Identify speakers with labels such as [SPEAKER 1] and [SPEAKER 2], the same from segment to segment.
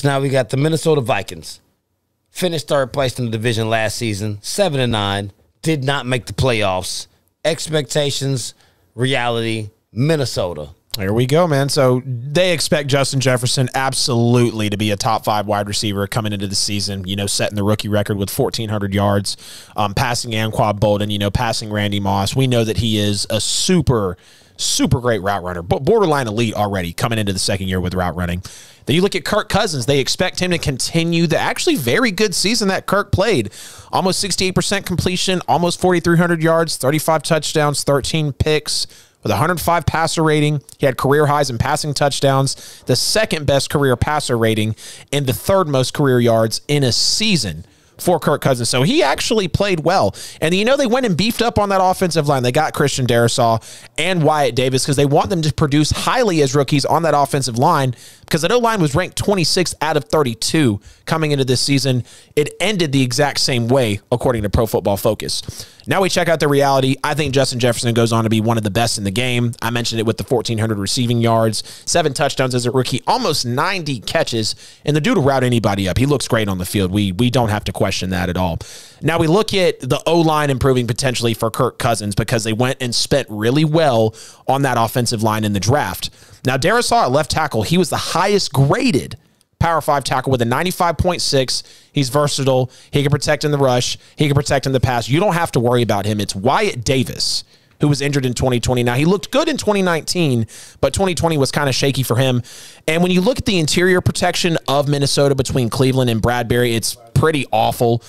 [SPEAKER 1] So now we got the Minnesota Vikings. Finished third place in the division last season, 7-9. Did not make the playoffs. Expectations, reality, Minnesota.
[SPEAKER 2] There we go, man. So they expect Justin Jefferson absolutely to be a top 5 wide receiver coming into the season, you know, setting the rookie record with 1,400 yards, passing Anquan Bolden, you know, passing Randy Moss. We know that he is a super great route runner, but borderline elite already coming into the second year with route running. Then you look at Kirk Cousins. They expect him to continue the actually very good season that Kirk played. Almost 68% completion, almost 4,300 yards, 35 touchdowns, 13 picks. With 105 passer rating, he had career highs in passing touchdowns, the second best career passer rating, and the third most career yards in a season for Kirk Cousins. So he actually played well. And, you know, they went and beefed up on that offensive line. They got Christian Darrisaw and Wyatt Davis because they want them to produce highly as rookies on that offensive line because that O-line was ranked 26th out of 32 coming into this season. It ended the exact same way, according to Pro Football Focus. Now we check out the reality. I think Justin Jefferson goes on to be one of the best in the game. I mentioned it with the 1,400 receiving yards, 7 touchdowns as a rookie, almost 90 catches, and the dude will route anybody up. He looks great on the field. We don't have to question that at all. Now we look at the O-line improving potentially for Kirk Cousins because they went and spent really well on that offensive line in the draft. Now Darrisaw at left tackle, he was the highest graded Power 5 tackle with a 95.6. He's versatile. He can protect in the rush. He can protect in the pass. You don't have to worry about him. It's Wyatt Davis, who was injured in 2020. Now, he looked good in 2019, but 2020 was kind of shaky for him. And when you look at the interior protection of Minnesota between Cleveland and Bradbury, it's pretty awful.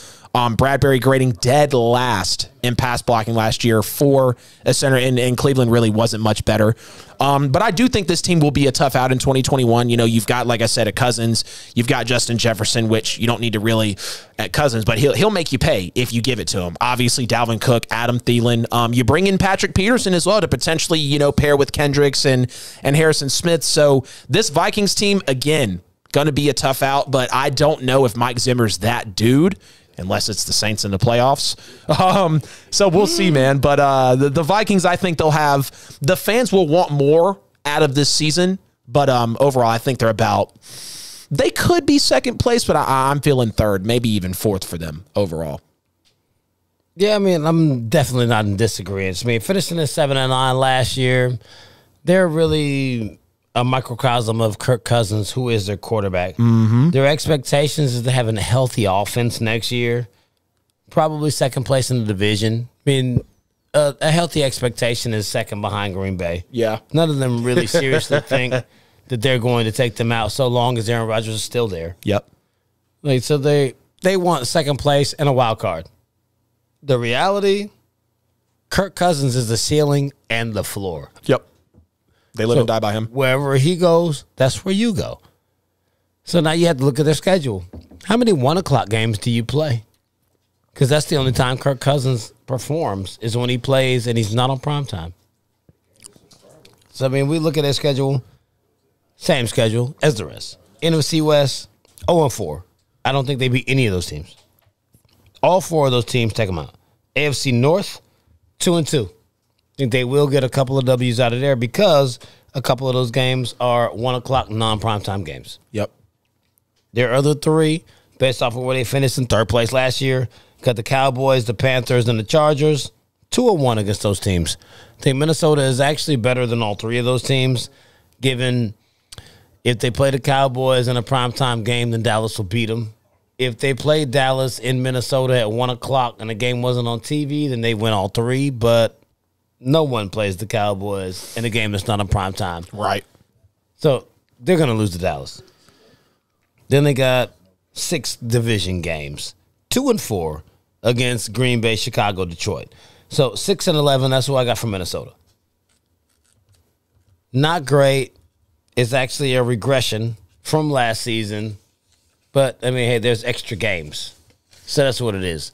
[SPEAKER 2] Bradbury grading dead last in pass blocking last year for a center, and Cleveland really wasn't much better. But I do think this team will be a tough out in 2021. You know, you've got, like I said, a Cousins. You've got Justin Jefferson, which you don't need to really at Cousins, but he'll make you pay if you give it to him. Obviously, Dalvin Cook, Adam Thielen. You bring in Patrick Peterson as well to potentially, you know, pair with Kendricks and Harrison Smith. So this Vikings team, again, going to be a tough out, but I don't know if Mike Zimmer's that dude, unless it's the Saints in the playoffs. So we'll see, man. But the Vikings, I think they'll have – the fans will want more out of this season. But overall, I think they're about – they could be second place, but I'm feeling third, maybe even fourth for them overall.
[SPEAKER 1] Yeah, I mean, I'm definitely not in disagreement. I mean, finishing at 7-9 last year, they're really – a microcosm of Kirk Cousins, who is their quarterback. Their expectations is to have a healthy offense next year, probably second place in the division. I mean, a healthy expectation is second behind Green Bay.
[SPEAKER 2] Yeah.
[SPEAKER 1] None of them really seriously think that they're going to take them out so long as Aaron Rodgers is still there.
[SPEAKER 2] Yep.
[SPEAKER 1] Like, so they want second place and a wild card. The reality, Kirk Cousins is the ceiling and the floor.
[SPEAKER 2] Yep. They live and die by him.
[SPEAKER 1] Wherever he goes, that's where you go. So now you have to look at their schedule. How many 1 o'clock games do you play? Because that's the only time Kirk Cousins performs is when he plays and he's not on primetime. So, I mean, we look at their schedule, same schedule as the rest. NFC West, 0-4. I don't think they beat any of those teams. All 4 of those teams take them out. AFC North, 2-2. I think they will get a couple of W's out of there because a couple of those games are 1 o'clock non-primetime games.
[SPEAKER 2] Yep.
[SPEAKER 1] Their other 3, based off of where they finished in third place last year, got the Cowboys, the Panthers, and the Chargers, 2-1 against those teams. I think Minnesota is actually better than all 3 of those teams, given if they play the Cowboys in a primetime game, then Dallas will beat them. If they played Dallas in Minnesota at 1 o'clock and the game wasn't on TV, then they win all 3, but no one plays the Cowboys in a game that's not on prime time.
[SPEAKER 2] Right.
[SPEAKER 1] So they're going to lose to Dallas. Then they got 6 division games, 2-4 against Green Bay, Chicago, Detroit. So 6-11, that's what I got from Minnesota. Not great. It's actually a regression from last season. But, I mean, hey, there's extra games. So that's what it is.